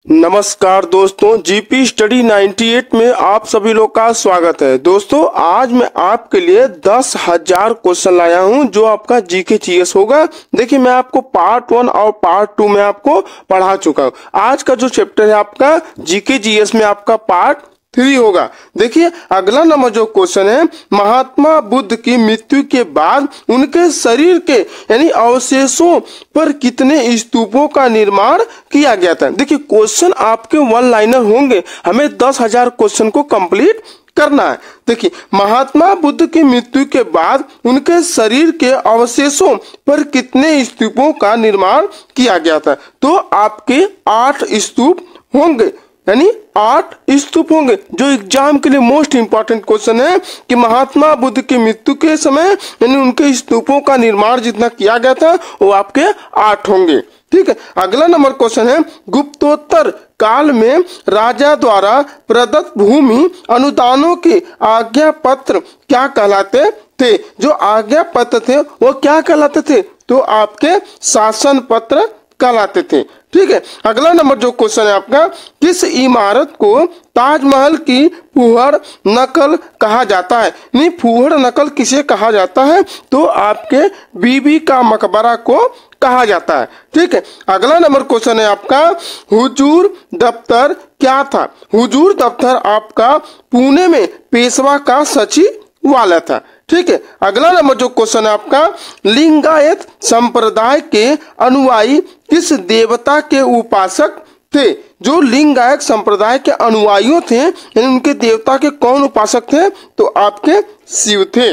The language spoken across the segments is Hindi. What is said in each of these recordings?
नमस्कार दोस्तों, जीपी स्टडी 98 में आप सभी लोग का स्वागत है। दोस्तों आज मैं आपके लिए 10,000 क्वेश्चन लाया हूं जो आपका जीके जीएस होगा। देखिए मैं आपको पार्ट 1 और पार्ट 2 में आपको पढ़ा चुका हूं। आज का जो चैप्टर है आपका जीके जीएस में आपका पार्ट 3 होगा। देखिए अगला नंबर जो क्वेश्चन है, महात्मा बुद्ध की मृत्यु के बाद उनके शरीर के यानी अवशेषों पर कितने स्तूपों का निर्माण किया गया था। देखिए क्वेश्चन आपके वन लाइनर होंगे, हमें 10,000 क्वेश्चन को कंप्लीट करना है। देखिए महात्मा बुद्ध की मृत्यु के बाद उनके शरीर के अवशेषों पर कितने स्तूपों का निर्माण किया गया था। तो आपके 8 स्तूप होंगे, यानी 8 स्तूप होंगे। जो एग्जाम के लिए मोस्ट इंपॉर्टेंट क्वेश्चन है कि महात्मा बुद्ध की मृत्यु के समय यानी उनके स्तूपों का निर्माण जितना किया गया था वो आपके 8 होंगे। ठीक है, अगला नंबर क्वेश्चन है, गुप्तोत्तर काल में राजा द्वारा प्रदत्त भूमि अनुदानों के आज्ञा पत्र क्या कहलाते थे। जो आज्ञा पत्र थे वो क्या कहलाते थे, तो आपके शासन पत्र कहलाते थे। ठीक है, अगला नंबर जो क्वेश्चन है आपका, किस इमारत को ताजमहल की फुहड़ नकल कहा जाता है। नहीं, फुहड़ नकल किसे कहा जाता है, तो आपके बीबी का मकबरा को कहा जाता है। ठीक है, अगला नंबर क्वेश्चन है आपका, हुजूर दफ्तर क्या था। हुजूर दफ्तर आपका पुणे में पेशवा का सचिवालय था। ठीक है, अगला नंबर जो क्वेश्चन है आपका, लिंगायत संप्रदाय के अनुयायी किस देवता के उपासक थे। जो लिंगायत संप्रदाय के अनुयायियों थे यानी उनके देवता के कौन उपासक थे, तो आपके शिव थे।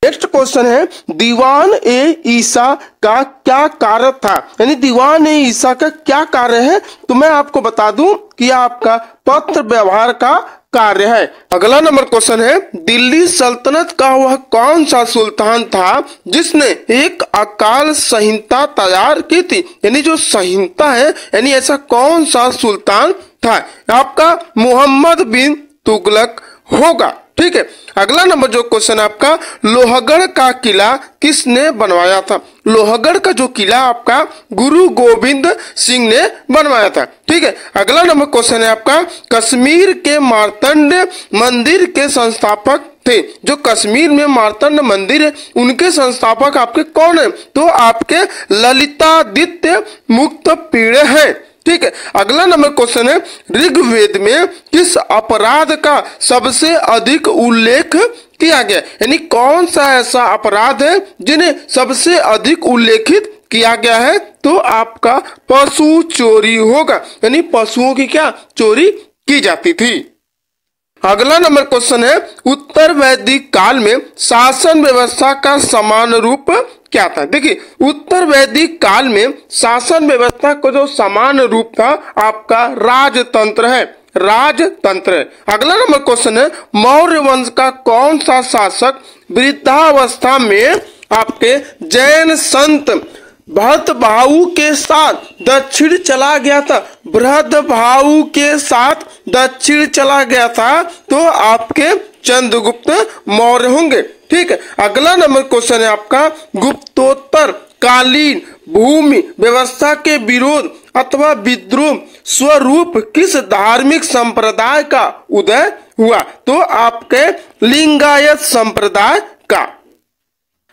नेक्स्ट क्वेश्चन है, दीवान ए ईसा का क्या कार्य था। यानी दीवान ए ईसा का क्या कार्य है, तो मैं आपको बता दूं कि आपका पत्र व्यवहार का कार्य है। अगला नंबर क्वेश्चन है, दिल्ली सल्तनत का वह कौन सा सुल्तान था जिसने एक अकाल संहिता तैयार की थी। यानी जो संहिता है यानी ऐसा कौन सा सुल्तान था, आपका मोहम्मद बिन तुगलक होगा। ठीक है, अगला नंबर जो क्वेश्चन आपका, लोहगढ़ का किला किसने बनवाया था। लोहगढ़ का जो किला आपका गुरु गोविंद सिंह ने बनवाया था। ठीक है, अगला नंबर क्वेश्चन है आपका, कश्मीर के मार्तंड मंदिर के संस्थापक थे। जो कश्मीर में मार्तंड मंदिर है उनके संस्थापक आपके कौन है, तो आपके ललितादित्य मुक्त पीड़े हैं। ठीक है, अगला नंबर क्वेश्चन है, ऋग्वेद में किस अपराध का सबसे अधिक उल्लेख किया गया। यानी कौन सा ऐसा अपराध है जिन्हें सबसे अधिक उल्लेखित किया गया है, तो आपका पशु चोरी होगा। यानी पशुओं की क्या चोरी की जाती थी। अगला नंबर क्वेश्चन है, उत्तर वैदिक काल में शासन व्यवस्था का समान रूप क्या था। देखिए उत्तर वैदिक काल में शासन व्यवस्था का जो समान रूप था आपका राजतंत्र है। राजतंत्र है। अगला नंबर क्वेश्चन है, मौर्य वंश का कौन सा शासक वृद्धावस्था में आपके जैन संत भरतभाऊ के साथ दक्षिण चला गया था। भरतभाऊ के साथ दक्षिण चला गया था, तो आपके चंद्रगुप्त मौर्य होंगे। ठीक है, अगला नंबर क्वेश्चन है आपका, गुप्तोत्तर कालीन भूमि व्यवस्था के विरोध अथवा विद्रोह स्वरूप किस धार्मिक संप्रदाय का उदय हुआ, तो आपके लिंगायत संप्रदाय का।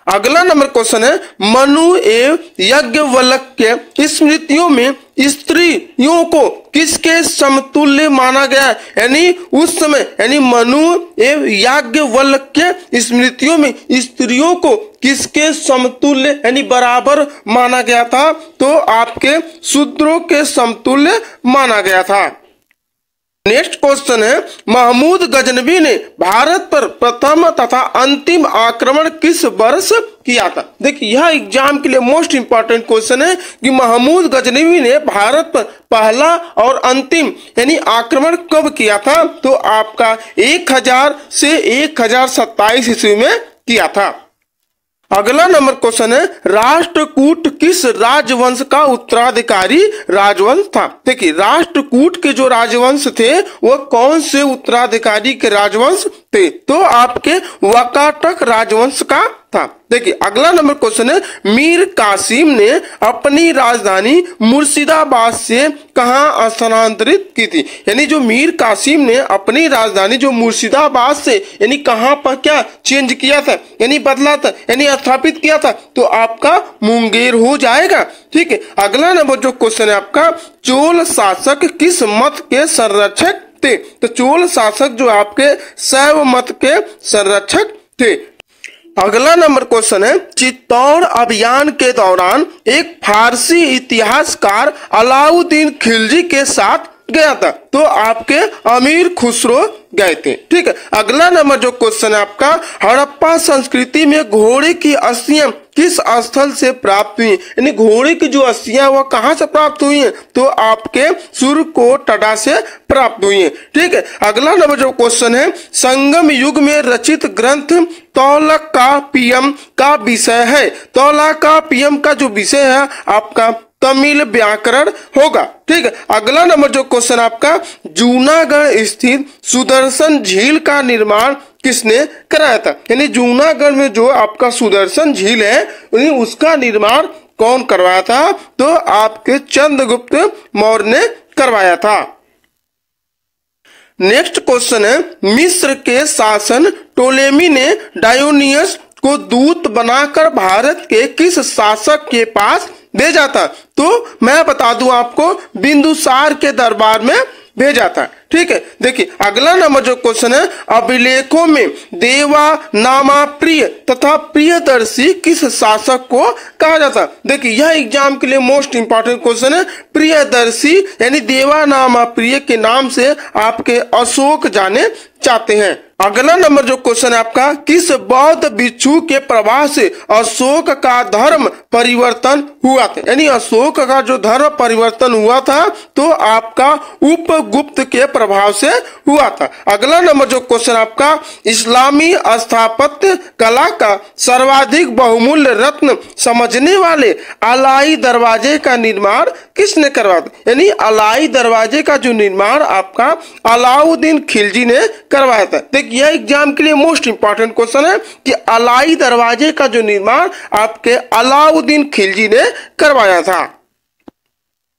अगला नंबर क्वेश्चन है, मनु एवं याज्ञवल्क्य के स्मृतियों में स्त्रियों को किसके समतुल्य माना गया है। यानी उस समय यानी मनु एवं याज्ञवल्क्य के स्मृतियों में स्त्रियों को किसके समतुल्य यानी बराबर माना गया था, तो आपके शूद्रों के समतुल्य माना गया था। नेक्स्ट क्वेश्चन है, महमूद गजनवी ने भारत पर प्रथम तथा अंतिम आक्रमण किस वर्ष किया था। देखिए यह एग्जाम के लिए मोस्ट इंपॉर्टेंट क्वेश्चन है कि महमूद गजनवी ने भारत पर पहला और अंतिम यानी आक्रमण कब किया था, तो आपका 1000 से 1027 ईस्वी में किया था। अगला नंबर क्वेश्चन है, राष्ट्रकूट किस राजवंश का उत्तराधिकारी राजवंश था। देखिए राष्ट्रकूट के जो राजवंश थे वह कौन से उत्तराधिकारी के राजवंश थे, तो आपके वाकाटक राजवंश का था। देखिए अगला नंबर क्वेश्चन है, मीर कासिम ने अपनी राजधानी मुर्शिदाबाद से कहां स्थानांतरित की थी। यानी जो मीर कासिम ने अपनी राजधानी जो मुर्शिदाबाद से यानी कहां पर क्या चेंज किया था, यानी बदला था, यानी स्थापित किया था, तो आपका मुंगेर हो जाएगा। ठीक है, अगला नंबर जो क्वेश्चन है आपका, चोल शासक किस मत के संरक्षक थे। तो चोल शासक जो आपके शैव मत के संरक्षक थे। अगला नंबर क्वेश्चन है, चित्तौड़ अभियान के दौरान एक फारसी इतिहासकार अलाउद्दीन खिलजी के साथ गया था, तो आपके अमीर खुसरो गए थे। ठीक है, अगला नंबर जो क्वेश्चन है आपका, हड़प्पा संस्कृति में घोड़े की अस्थियां किस स्थल से प्राप्त हुई, यानी घोड़े की जो अस्थियां वह कहां से प्राप्त हुई हैं, तो आपके सुरकोटड़ा से प्राप्त हुई हैं। ठीक है, अगला नंबर जो क्वेश्चन है, संगम युग में रचित ग्रंथ तौलकापियम का विषय है। तौलकापियम का जो विषय है आपका तमिल व्याकरण होगा। ठीक है, अगला नंबर जो क्वेश्चन आपका, जूनागढ़ स्थित सुदर्शन झील का निर्माण किसने कराया था। यानी जूनागढ़ में जो आपका सुदर्शन झील है उसका निर्माण कौन करवाया था, तो आपके चंद्रगुप्त मौर्य ने करवाया था। नेक्स्ट क्वेश्चन है, मिस्र के शासन टोलेमी ने डायोनियस को दूत बनाकर भारत के किस शासक के पास भेजा था। तो मैं बता दूं आपको, बिंदुसार के दरबार में भेजा था। ठीक है, देखिए अगला नंबर जो क्वेश्चन है, अभिलेखों में देवा नामा प्रिय तथा प्रियदर्शी किस शासक को कहा जाता। देखिए यह एग्जाम के लिए मोस्ट इंपॉर्टेंट क्वेश्चन है। प्रियदर्शी यानी देवा नामा प्रिय के नाम से आपके अशोक जाने चाहते हैं। अगला नंबर जो क्वेश्चन है आपका, किस बौद्ध भिक्षु के प्रभाव से अशोक का धर्म परिवर्तन हुआ था। यानी अशोक का जो धर्म परिवर्तन हुआ था तो आपका उपगुप्त के प्रभाव से हुआ था। अगला नंबर जो क्वेश्चन आपका, इस्लामी स्थापत्य कला का सर्वाधिक बहुमूल्य रत्न समझने वाले अलाई दरवाजे का निर्माण किसने करवाया था। यानी अलाई दरवाजे का जो निर्माण आपका अलाउद्दीन खिलजी ने करवाया था। देखिए यह एग्जाम के लिए मोस्ट इंपॉर्टेंट क्वेश्चन है कि अलाई दरवाजे का जो निर्माण आपके अलाउद्दीन खिलजी ने करवाया था।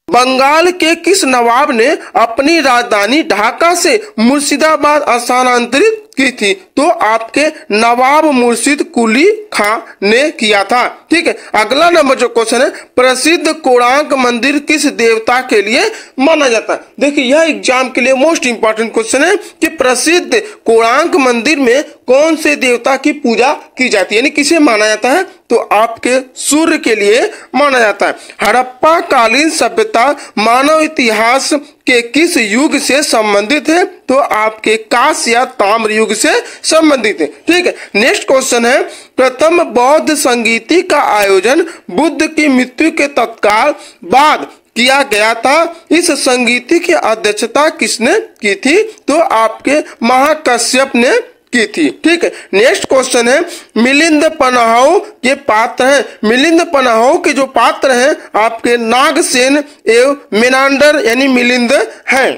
बंगाल के किस नवाब ने अपनी राजधानी ढाका से मुर्शिदाबाद स्थानांतरित की थी। तो आपके नवाब मुर्शिद कुली खां ने किया था। ठीक है, अगला नंबर जो क्वेश्चन है, प्रसिद्ध कोणार्क मंदिर किस देवता के लिए माना जाता है। देखिए यह एग्जाम के लिए मोस्ट इंपॉर्टेंट क्वेश्चन है कि प्रसिद्ध कोणार्क मंदिर में कौन से देवता की पूजा की जाती है, यानी किसे माना जाता है, तो आपके सूर्य के लिए माना जाता है। हड़प्पा कालीन सभ्यता मानव इतिहास के किस युग से संबंधित है, तो आपके कांस्य या ताम्र युग से संबंधित है। ठीक है, नेक्स्ट क्वेश्चन है, प्रथम बौद्ध संगीति का आयोजन बुद्ध की मृत्यु के तत्काल बाद किया गया था। इस संगीति की अध्यक्षता किसने की थी, तो आपके महाकश्यप ने की थी। ठीक है, नेक्स्ट क्वेश्चन है, मिलिंद पन्हाओं के पात्र हैं। मिलिंद पन्हाओं के जो पात्र हैं आपके नागसेन एवं मेनांडर यानी मिलिंद हैं।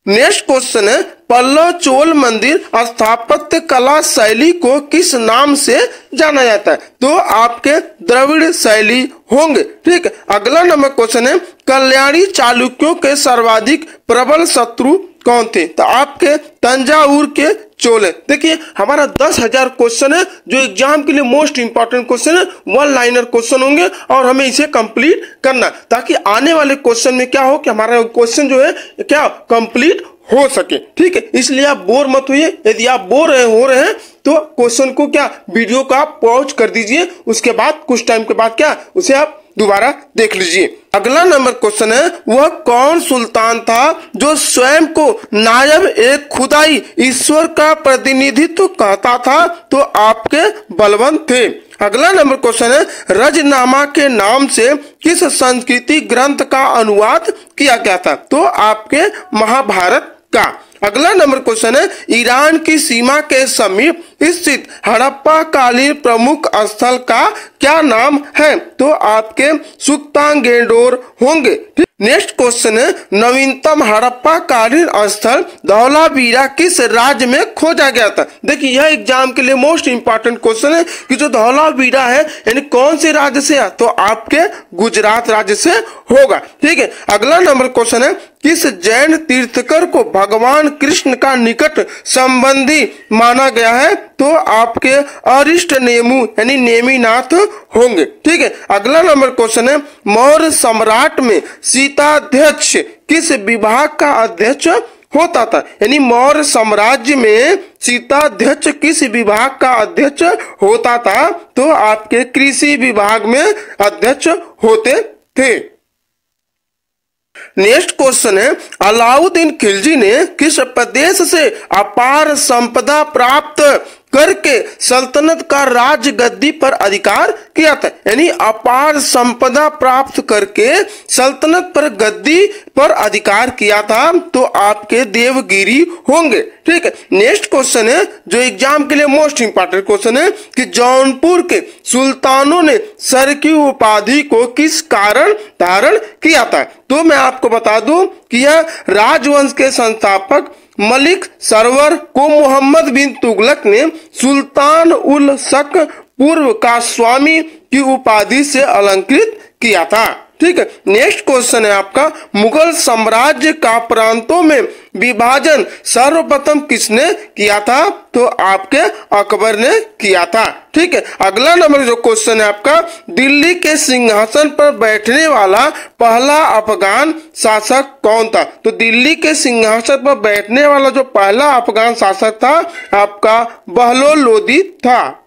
नेक्स्ट क्वेश्चन है, पल्लव चोल मंदिर स्थापत्य कला शैली को किस नाम से जाना जाता है, तो आपके द्रविड़ शैली होंगे। ठीक है, अगला नंबर क्वेश्चन है, कल्याणी चालुक्यों के सर्वाधिक प्रबल शत्रु कौन थे, तो आपके तंजावुर के चोल है। देखिए हमारा 10,000 क्वेश्चन है जो एग्जाम के लिए मोस्ट इंपॉर्टेंट क्वेश्चन है, वन लाइनर क्वेश्चन होंगे और हमें इसे कंप्लीट करना, ताकि आने वाले क्वेश्चन में क्या हो कि हमारा क्वेश्चन जो है क्या कंप्लीट हो सके। ठीक है, इसलिए आप बोर मत होइए। यदि आप बोर हो रहे हैं तो क्वेश्चन को क्या वीडियो को आप पॉज कर दीजिए, उसके बाद कुछ टाइम के बाद क्या उसे आप दोबारा देख लीजिए। अगला नंबर क्वेश्चन है, वह कौन सुल्तान था जो स्वयं को नायब एक खुदाई ईश्वर का प्रतिनिधित्व कहता था, तो आपके बलवंत थे। अगला नंबर क्वेश्चन है, रजनामा के नाम से किस संस्कृति ग्रंथ का अनुवाद किया गया था, तो आपके महाभारत का। अगला नंबर क्वेश्चन है, ईरान की सीमा के समीप स्थित हड़प्पा कालीन प्रमुख स्थल का क्या नाम है, तो आपके सुक्तांगेडोर होंगे। नेक्स्ट क्वेश्चन है, नवीनतम हड़प्पा कालीन स्थल धौलावीरा किस राज्य में खोजा गया था। देखिए यह एग्जाम के लिए मोस्ट इंपॉर्टेंट क्वेश्चन है कि जो धौलावीरा है यानी कौन से राज्य से है, तो आपके गुजरात राज्य से होगा। ठीक है, अगला नंबर क्वेश्चन है, किस जैन तीर्थकर को भगवान कृष्ण का निकट संबंधी माना गया है, तो आपके अरिष्ट नेमु यानी नेमिनाथ होंगे। ठीक है, अगला नंबर क्वेश्चन है, मौर्य सम्राट में सीताध्यक्ष किस विभाग का अध्यक्ष होता था, यानी मौर्य साम्राज्य में सीताध्यक्ष किस विभाग का अध्यक्ष होता था, तो आपके कृषि विभाग में अध्यक्ष होते थे। नेक्स्ट क्वेश्चन है, अलाउद्दीन खिलजी ने किस प्रदेश से अपार संपदा प्राप्त करके सल्तनत का राज गद्दी पर अधिकार किया था, यानी अपार संपदा प्राप्त करके सल्तनत पर गद्दी पर अधिकार किया था, तो आपके देवगिरी होंगे। ठीक है, नेक्स्ट क्वेश्चन है जो एग्जाम के लिए मोस्ट इंपॉर्टेंट क्वेश्चन है कि जौनपुर के सुल्तानों ने सर की उपाधि को किस कारण धारण किया था, तो मैं आपको बता दूं कि यह राजवंश के संस्थापक मलिक सरवर को मोहम्मद बिन तुगलक ने सुल्तान उल शक पूर्व का स्वामी की उपाधि से अलंकृत किया था। ठीक है, नेक्स्ट क्वेश्चन है आपका, मुगल साम्राज्य का प्रांतों में विभाजन सर्वप्रथम किसने किया था, तो आपके अकबर ने किया था। ठीक है, अगला नंबर जो क्वेश्चन है आपका, दिल्ली के सिंहासन पर बैठने वाला पहला अफगान शासक कौन था, तो दिल्ली के सिंहासन पर बैठने वाला जो पहला अफगान शासक था आपका बहलोल लोदी था।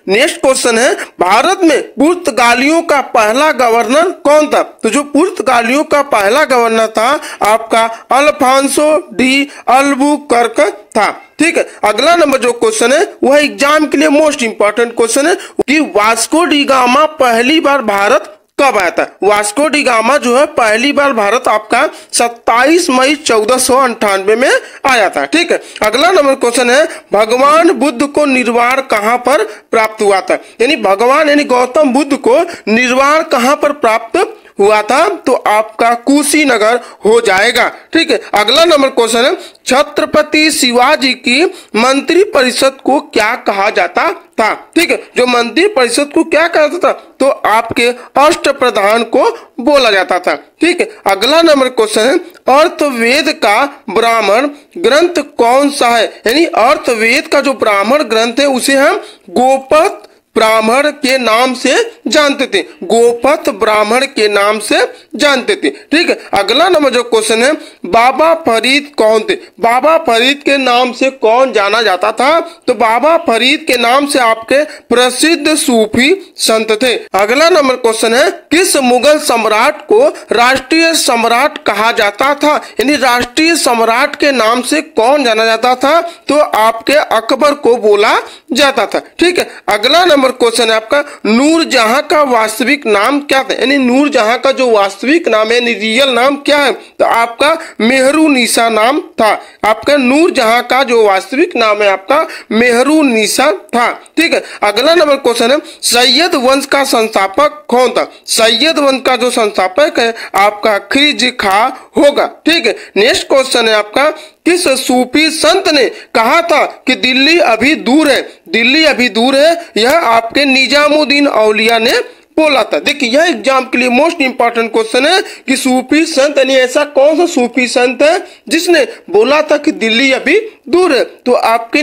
नेक्स्ट क्वेश्चन है, भारत में पुर्तगालियों का पहला गवर्नर कौन था, तो जो पुर्तगालियों का पहला गवर्नर था आपका अल्फांसो डी अल्बुकर्क था। ठीक है, अगला नंबर जो क्वेश्चन है वह एग्जाम के लिए मोस्ट इंपॉर्टेंट क्वेश्चन है कि वास्को डी गामा पहली बार भारत कब आया था। वास्को डी गामा जो है पहली बार भारत आपका 27 मई 1498 में आया था। ठीक है, अगला नंबर क्वेश्चन है, भगवान बुद्ध को निर्वाण कहां पर प्राप्त हुआ था, यानी भगवान यानी गौतम बुद्ध को निर्वाण कहां पर प्राप्त हुआ था, तो आपका कुशीनगर हो जाएगा। ठीक है, अगला नंबर क्वेश्चन है, छत्रपति शिवाजी की मंत्री परिषद को क्या कहा जाता था। ठीक है, जो मंत्री परिषद को क्या कहा जाता था, तो आपके अष्ट प्रधान को बोला जाता था। ठीक है, अगला नंबर क्वेश्चन है, अर्थवेद का ब्राह्मण ग्रंथ कौन सा है, यानी अर्थवेद का जो ब्राह्मण ग्रंथ है उसे हम गोपथ ब्राह्मण के नाम से जानते थे, गोपथ ब्राह्मण के नाम से जानते थे। ठीक है, अगला नंबर जो क्वेश्चन है, बाबा फरीद कौन थे, बाबा फरीद के नाम से कौन जाना जाता था, तो बाबा फरीद के नाम से आपके प्रसिद्ध सूफी संत थे। अगला नंबर क्वेश्चन है, किस मुगल सम्राट को राष्ट्रीय सम्राट कहा जाता था, यानी राष्ट्रीय सम्राट के नाम से कौन जाना जाता था, तो आपके अकबर को बोला जाता था। ठीक है, अगला नंबर क्वेश्चन है आपका, नूरजहां का वास्तविक नाम क्या था, यानी नूरजहां का जो वास्तविक नाम है यानी रियल नाम क्या है, तो आपका मेहरुनिसा नाम था। आपका नूरजहां का जो वास्तविक नाम है आपका मेहरुनिसा था। ठीक है, अगला नंबर क्वेश्चन है, सैयद वंश का संस्थापक कौन था, सैयद वंश का जो संस्थापक है आपका खिलजी खां होगा। ठीक है, नेक्स्ट क्वेश्चन है आपका, किस सूफी संत ने कहा था कि दिल्ली अभी दूर है, दिल्ली अभी दूर है, यह आपके निजामुद्दीन औलिया ने बोला था। देखिए यह एग्जाम के लिए मोस्ट इंपॉर्टेंट क्वेश्चन है कि सूफी संत यानी ऐसा कौन सा सूफी संत है जिसने बोला था कि दिल्ली अभी दूर है, तो आपके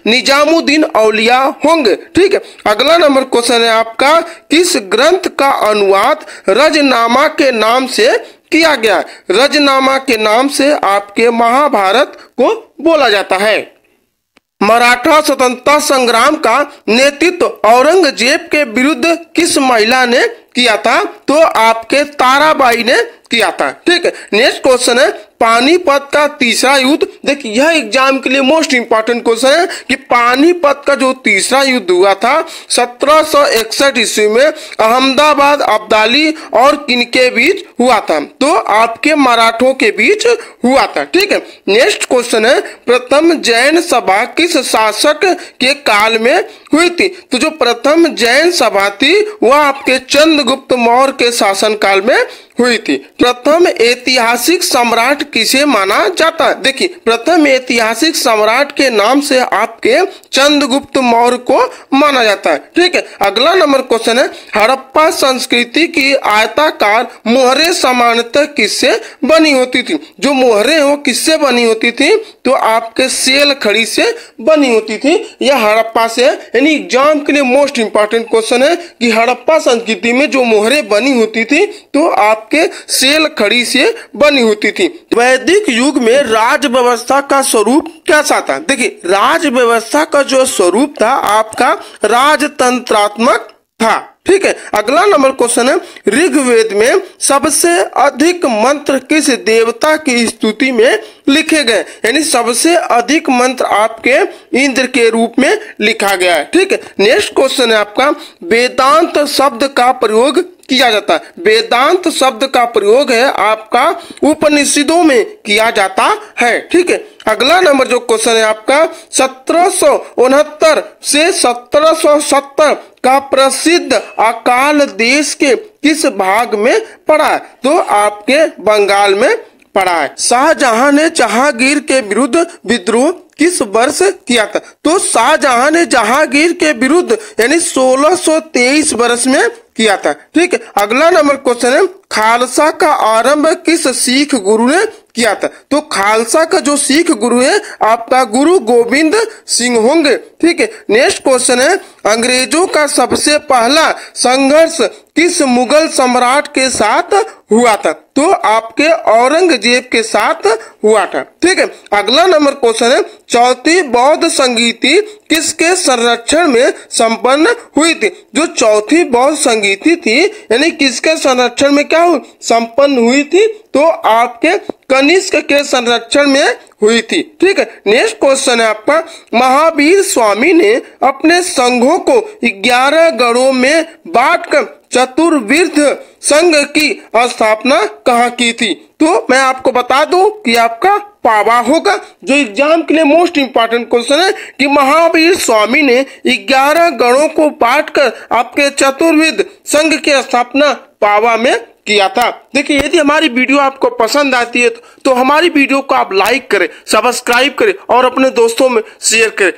निजामुद्दीन औलिया होंगे। ठीक है, अगला नंबर क्वेश्चन है आपका, किस ग्रंथ का अनुवाद रजनामा के नाम से किया गया है, रजनामा के नाम से आपके महाभारत को बोला जाता है। मराठा स्वतंत्रता संग्राम का नेतृत्व औरंगजेब के विरुद्ध किस महिला ने किया था, तो आपके ताराबाई ने किया था। ठीक है, नेक्स्ट क्वेश्चन है, पानीपत का तीसरा युद्ध, देखिए यह एग्जाम के लिए मोस्ट इंपॉर्टेंट क्वेश्चन है कि पानीपत का जो तीसरा युद्ध हुआ था 1761 ईस्वी में अहमदाबाद अब्दाली और किनके बीच हुआ था, तो आपके मराठों के बीच हुआ था। ठीक है, नेक्स्ट क्वेश्चन है, प्रथम जैन सभा किस शासक के काल में हुई थी। तो जो प्रथम जैन सभा थी वह आपके चंद्रगुप्त मौर्य के शासनकाल में हुई थी। प्रथम ऐतिहासिक सम्राट किसे माना जाता है? देखिए, प्रथम ऐतिहासिक सम्राट के नाम से आपके चंद्रगुप्त मौर्य को माना जाता है। ठीक है, अगला नंबर क्वेश्चन है, हड़प्पा संस्कृति की आयताकार मुहरें सामान्यतः किससे बनी होती थी? जो मुहरें हो किससे बनी होती थी? तो आपके सेल खड़ी से बनी होती थी। यह हड़प्पा से, यानी एग्जाम के लिए मोस्ट इंपॉर्टेंट क्वेश्चन है कि हड़प्पा संस्कृति में जो मुहरें बनी होती थी तो आपके सेल खड़ी से बनी होती थी। वैदिक युग में राज व्यवस्था का स्वरूप कैसा था? देखिए, राज व्यवस्था का जो स्वरूप था आपका राजतंत्रात्मक था। ठीक है, अगला नंबर क्वेश्चन है, ऋग्वेद में सबसे अधिक मंत्र किस देवता की स्तुति में लिखे गए? यानी सबसे अधिक मंत्र आपके इंद्र के रूप में लिखा गया है। ठीक है, नेक्स्ट क्वेश्चन है आपका, वेदांत शब्द का प्रयोग किया जाता है। वेदांत शब्द का प्रयोग है आपका उपनिषदों में किया जाता है। ठीक है, अगला नंबर जो क्वेश्चन है आपका, 1769 से 1770 का प्रसिद्ध अकाल देश के किस भाग में पड़ा है? तो आपके बंगाल में पड़ा है। शाहजहां ने जहांगीर के विरुद्ध विद्रोह किस वर्ष किया था? तो शाहजहां ने जहांगीर के विरुद्ध यानी 1623 वर्ष में किया था। ठीक है, अगला नंबर क्वेश्चन है, खालसा का आरंभ किस सिख गुरु ने किया था? तो खालसा का जो सिख गुरु है आपका गुरु गोविंद सिंह होंगे। ठीक है, नेक्स्ट क्वेश्चन है, अंग्रेजों का सबसे पहला संघर्ष किस मुगल सम्राट के साथ हुआ था? तो आपके औरंगजेब के साथ हुआ था। ठीक है, अगला नंबर क्वेश्चन है, चौथी बौद्ध संगीति किसके संरक्षण में संपन्न हुई थी? जो चौथी बौद्ध संगीति थी यानी किसके संरक्षण में क्या हुई? संपन्न हुई थी? तो आपके कनिष्क के संरक्षण में हुई थी। ठीक है, नेक्स्ट क्वेश्चन है आपका, महावीर स्वामी ने अपने संघों को 11 गणों में बांटकर चतुर्विध संघ की स्थापना कहाँ की थी? तो मैं आपको बता दूं कि आपका पावा होगा। जो एग्जाम के लिए मोस्ट इंपॉर्टेंट क्वेश्चन है कि महावीर स्वामी ने 11 गणों को बांटकर आपके चतुर्विध संघ की स्थापना पावा में किया था। देखिए, यदि हमारी वीडियो आपको पसंद आती है तो हमारी वीडियो को आप लाइक करें, सब्सक्राइब करें और अपने दोस्तों में शेयर करें।